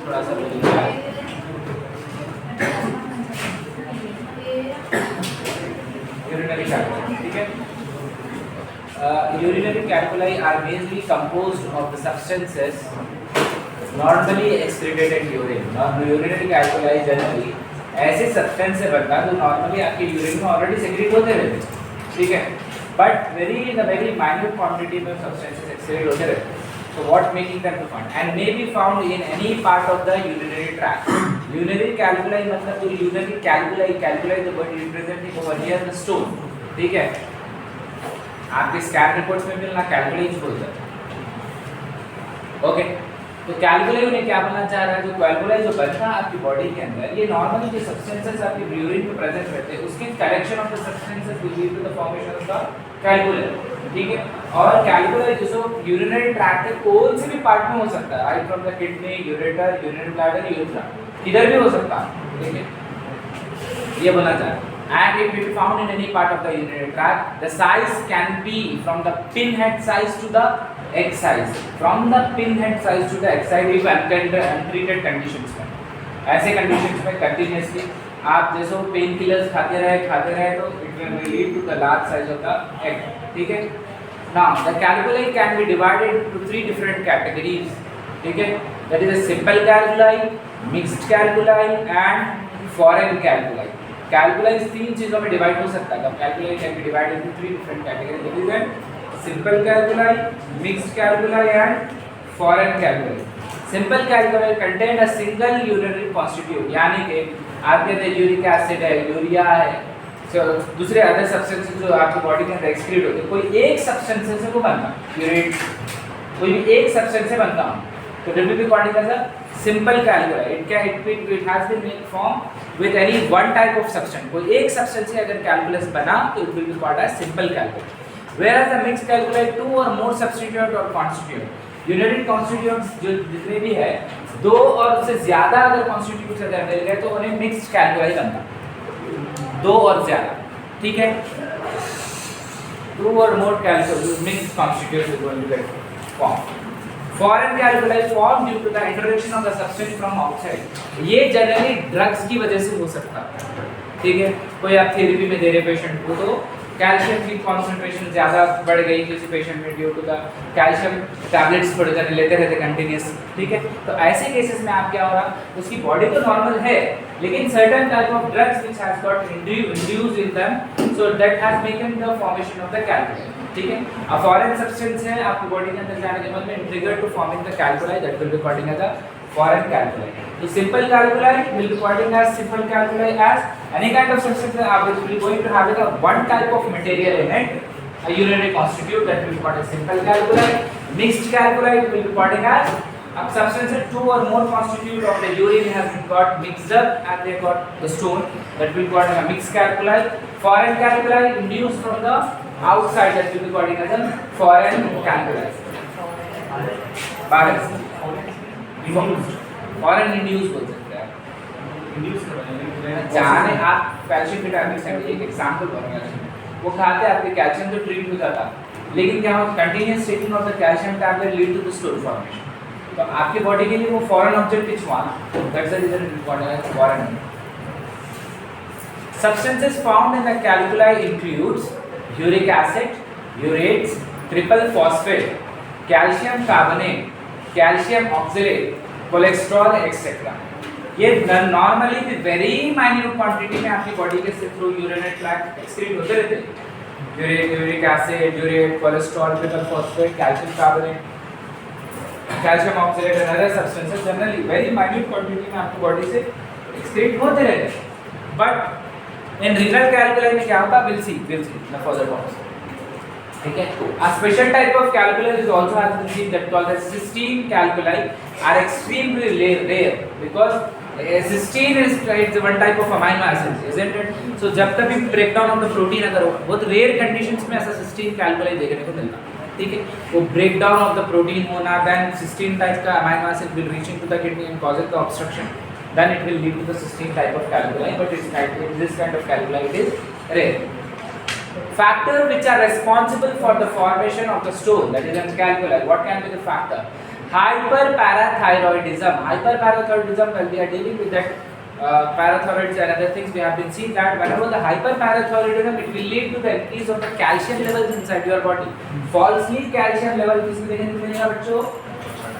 थोड़ा सा बोल दिया urinary calculi, ठीक है। Urinary calculi are mainly composed of the substances normally excreted in urine. Urinary calculi generally ऐसे सब्सटेंस से बनता है जो नॉर्मली आपके यूरिन में ऑलरेडी सेक्रेट होते रहते हैं, ठीक है, बट वेरी माइन्यूट क्वांटिटी में सब्सटेंसेस एक्सक्रीट होते रहते हैं। So what making them to find and may be found in any part of the urinary tract. Urinary calculi मतलब जो urinary calculi the word representing over here the stone, ठीक है, आपके scan reports में मिलना कैलकुलाई बोलते हैं, okay. तो कैलकुलाई उन्हें क्या बोलना चाह रहा है, जो कैलकुलाई जो बनता है आपकी बॉडी के अंदर, ये नॉर्मली जो सब्सटेंसेस आपके यूरिन में प्रेजेंट रहते हैं उसके collection of the substances will lead to the formation of the calculi, ठीक है। और कैलकुलाई जो यूरिनरी ट्रैक्ट के कौन से भी पार्ट में हो सकता है, right from the kidney, ureter, urinary bladder, urethra, किधर भी हो सकता है, ठीक है, ये बोलना चाह रहा है। And it will be found in any part of the urinary tract. The size can be from the pinhead size to the egg size. From the pinhead size to the egg size if untreated conditions में, ऐसे conditions में continuously आप जैसे pain killers खाते रहे तो it will lead to the large size of the egg, ठीक है। Now the calculi can be divided into 3 different categories, ठीक है, that is a simple calculi, mixed calculi and foreign calculi. Calculi 3 चीजों में divide हो सकता है। Calculi can be divided into 3 different categories, that is an simple calculi, mixed calculi and foreign calculi. Simple calculi contain a single urinary constitute, यानी कि आपके अंदर uric acid है, यूरिया है, दूसरे अदर सब्सटेंसेस जो आपकी बॉडी के अंदर एक्सक्रीट होते हैं, कोई एक सब्सटेंस से वो बनता यूरिन, कोई भी एक सब्सटेंस से बनता हूं, तो this will be called as a simple calculi. It has been formed with any one type of substance. कोई एक substance से अगर calculus बना तो it will be called as simple calculi. Whereas the mixed calculi 2 or more substituent or constituent. Unitary constituents जो जितने भी है, 2 और उससे ज़्यादा अगर constituents अगर मिल गए तो उन्हें mixed calculi बनता, 2 और ज़्यादा, ठीक है। 2 or more calculi mixed constituents is going to get formed. Foreign calculi formed due to the introduction of the substance from outside. ये जनरली ड्रग्स की वजह से हो सकता है, ठीक है। कोई आप थेरेपी में दे रहे पेशेंट को तो कैल्शियम की कॉन्सेंट्रेशन ज़्यादा बढ़ गई किसी पेशेंट में due to the calcium tablets थोड़े देर लेते रहते कंटिन्यूस, ठीक है। तो ऐसे केसेस में आप क्या हो रहा, उसकी बॉडी तो नॉर्मल है लेकिन certain type of drugs which has got induced in them, so that has making the formation of the calculi, ठीक है। अ फॉरेन सब्सटेंस है आपकी बॉडी के अंदर जाने के बाद में trigger to forming the calculi, that will be called as a foreign calculi. The simple calculi will be called as simple calculi as any kind of substance which will going to have a one type of material in it, a urinary constitute, that will be called as simple calculi. Mixed calculi will be called as a substance 2 or more constitute of the urine has got mixed up and they got the stone, that will be called as a mixed calculi. Foreign calculi induced from the outside, that will be called as a foreign calculi. Foreign induce बोल सकते हैं, जाने आप calcium की tablet से एक example बोलूंगा, वो खाते हैं आपके कैल्शियम तो ट्रीट हो जाता, लेकिन क्या हो continuous taking of the calcium tablet lead to the stone formation, तो आपकी बॉडी के लिए वो foreign object is one, that's the reason it called as foreign. Substances found in the calculi includes uric acid, urates, triple phosphate, calcium carbonate, calcium oxalate, cholesterol etcetera. ये normally very minute quantity में आपकी body के through urinary tract excrete होते रहते हैं। Uric acid, urate, cholesterol, triple phosphate, calcium carbonate, calcium oxalate and other substances generally very minute quantity में आपकी body से एक्सक्रीट होते रहते हैं। बट इन रीनल कैलकुलाई में क्या होता है, will see the further talks, ठीक है। A special type of calculi is also has been seen that called as cystine calculi are extremely rare because cystine is one type of amino acid, isn't it? So जब तक भी breakdown of the protein अगर होगा, बहुत rare conditions में ऐसा cystine calculi देखने को मिलता, ठीक है। वो breakdown of the protein होना, then cystine type का amino acid will reach into the kidney and causes the obstruction, then it will lead to the cystine type of calculi, but this kind of calculi it is rare. Factors which are responsible for the formation of the stone, that is in calculi, what can be the factor? hyperparathyroidism. Hyperparathyroidism, when we are dealing with that parathyroids and other things, we have been seen that whenever the hyperparathyroidism, it will lead to the increase of the calcium levels inside your body. Falsely calcium level किसमें देखने को मिलेगा बच्चों?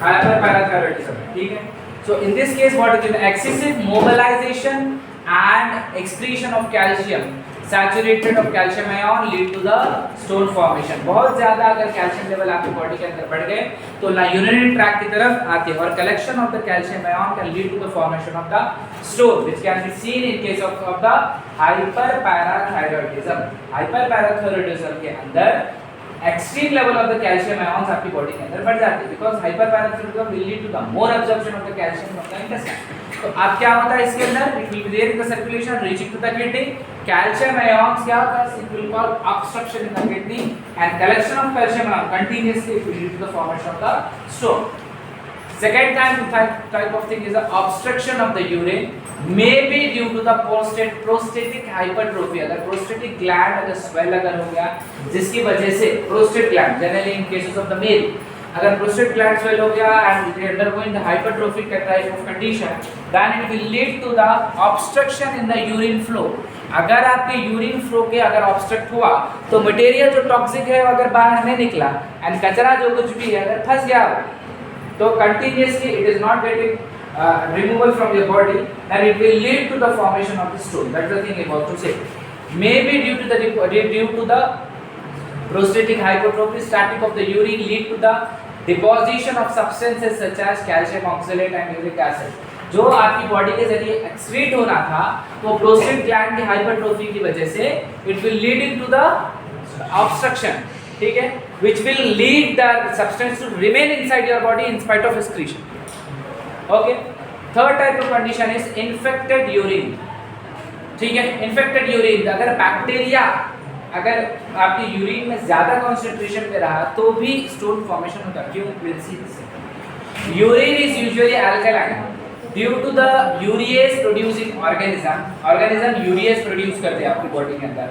Hyperparathyroidism. ठीक है? So in this case, what is the excessive mobilization and excretion of calcium, saturation of calcium ion lead to the stone formation. बहुत ज़्यादा अगर calcium level आपकी body के अंदर बढ़ गए तो ना urinary tract की तरफ आते हैं और collection of the calcium ion can lead to the formation of the stone, which can be seen in case of the hyperparathyroidism. Hyperparathyroidism के अंदर extreme level of the calcium ions आपकी body के अंदर बढ़ जाते हैं because hyperparathyroidism will lead to the more absorption of the calcium from the intestine. तो अब क्या होता है इसके अंदर? It will be there in the circulation reaching to the kidney. Calcium ions क्या होता है? It will cause obstruction in the kidney and collection of calcium ion continuously it will lead to the formation of the stone. Second type of thing is the obstruction of the urine may be due to the prostatic hypertrophy. अगर prostatic gland अगर swell अगर हो गया जिसकी वजह से prostate gland generally in cases of the male अगर prostate gland swell हो गया and it undergoing the hypertrophic type of condition, then it will lead to the obstruction in the urine flow. अगर आपके यूरिन फ्लो के अगर obstruct हुआ तो material जो टॉक्सिक है अगर बाहर नहीं निकला एंड कचरा जो कुछ भी है अगर फंस गया तो continuously it is not getting removal from your body, then it will lead to the formation of the stone. That's the thing I want to say. Maybe due to the prostatic hypertrophy, static of the urine lead to the deposition of substances such as calcium oxalate and uric acid. जो आपकी body के जरिए excrete होना था तो prostate gland की hypertrophy की वजह से it will lead to the obstruction, ठीक है, which will lead the substance to remain inside your body in spite of excretion. Okay. Third type of condition is infected urine. ठीक है, infected urine अगर bacteria अगर आपकी urine में ज्यादा concentration पे रहा तो भी स्टोन फॉर्मेशन होता है. क्यों? Will see this. Urine is usually alkaline due to the urease producing organism urease produce करते हैं आपकी बॉडी के अंदर,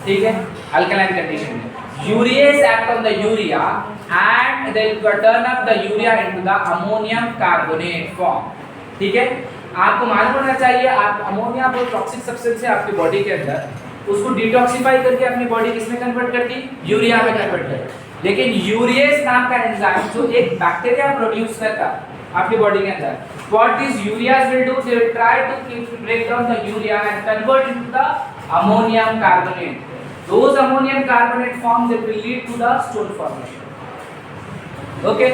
ठीक है, अल्कलाइन कंडीशन में. Urease act on the urea and they turn up the urea into the ammonium carbonate form. ठीक है, आपको मालूम होना चाहिए आप अमोनिया बहुत टॉक्सिक सब्सटेंस है आपकी बॉडी के अंदर, उसको डिटॉक्सिफाई करके अपनी बॉडी किसमें कन्वर्ट करती? यूरिया में कन्वर्ट करती. लेकिन यूरिएज नाम का एंजाइम जो एक बैक्टीरिया प्रोड्यूस करता आपकी बॉडी के अंदर, what these ureas will do, they will try to break down the urea and convert into the ammonium carbonate. Those ammonium carbonate forms that will lead to the stone formation. Okay.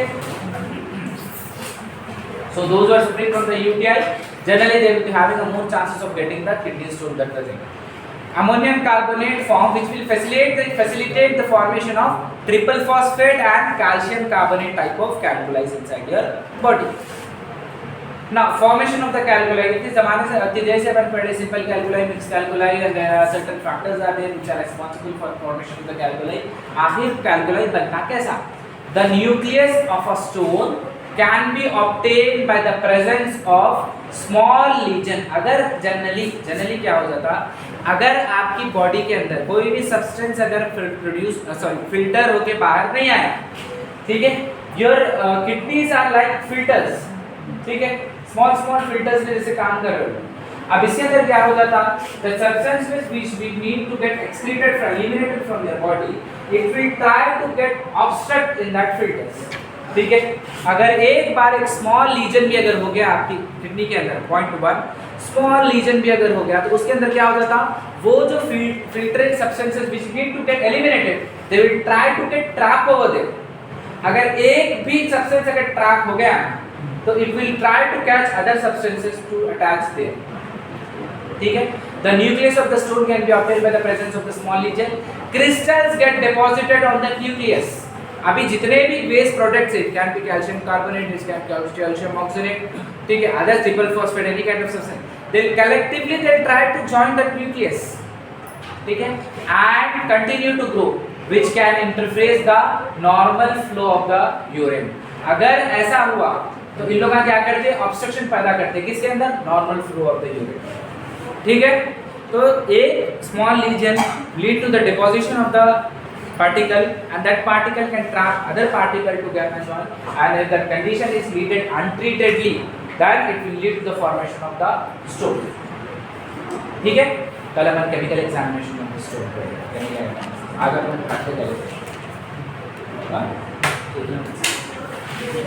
So those who are suffering from the UTI, generally they will be having a more chances of getting the kidney stone. That the thing. Ammonium carbonate form which will facilitate the formation of triple phosphate and calcium carbonate type of calculi inside your body. Now formation of the calculi, इस ज़माने से अति जैसे अपन पढ़े simple calculi, mixed calculi and certain factors are there which are responsible for formation of the calculi. आखिर calculi बनता कैसा? The nucleus of a stone can be obtained by the presence of small lesion. अगर generally क्या हो जाता? अगर आपकी body के अंदर कोई भी सब्सटेंस अगर फिल्टर होके बाहर नहीं आया, ठीक है, your kidneys are like filters, ठीक है, स्मॉल फिल्टर्स में जैसे काम कर रहे हो. अब इसके अंदर क्या होता था? the substances which we need to get excreted from eliminated from your body, it will try to get obstruct in that filters. ठीक है, अगर एक बार एक स्मॉल लीजन भी अगर हो गया आपकी किडनी के अंदर 0.1 स्मॉल लीजन भी अगर हो गया तो उसके अंदर क्या होता था? वो जो filtering substances which need to get eliminated, they will try to get trap over there. अगर एक भी सब्सटेंस अगर ट्रैप हो गया तो it will try to catch other substances to attach there. ठीक है, the nucleus of the stone can be obtained by the presence of the small lesion. Crystals get deposited on the nucleus. अभी जितने भी waste products है, can be calcium carbonate, it can be calcium oxalate, ठीक है, other triple phosphate, any kind of substance, they collectively they try to join the nucleus, ठीक है, and continue to grow, which can interfere the normal flow of the urine. अगर ऐसा हुआ तो इन लोग क्या करते हैं? ऑब्स्ट्रक्शन पैदा करते हैं किसके अंदर? Normal flow of the urine. ठीक है, तो एक small lesion lead to the deposition of the particle, and that particle can trap other particle to gamma join, and if that condition is treated untreatedly, then it will lead to the formation of the stone. ठीक है, कल अपन chemical examination में stone करेंगे, आगे अपन practical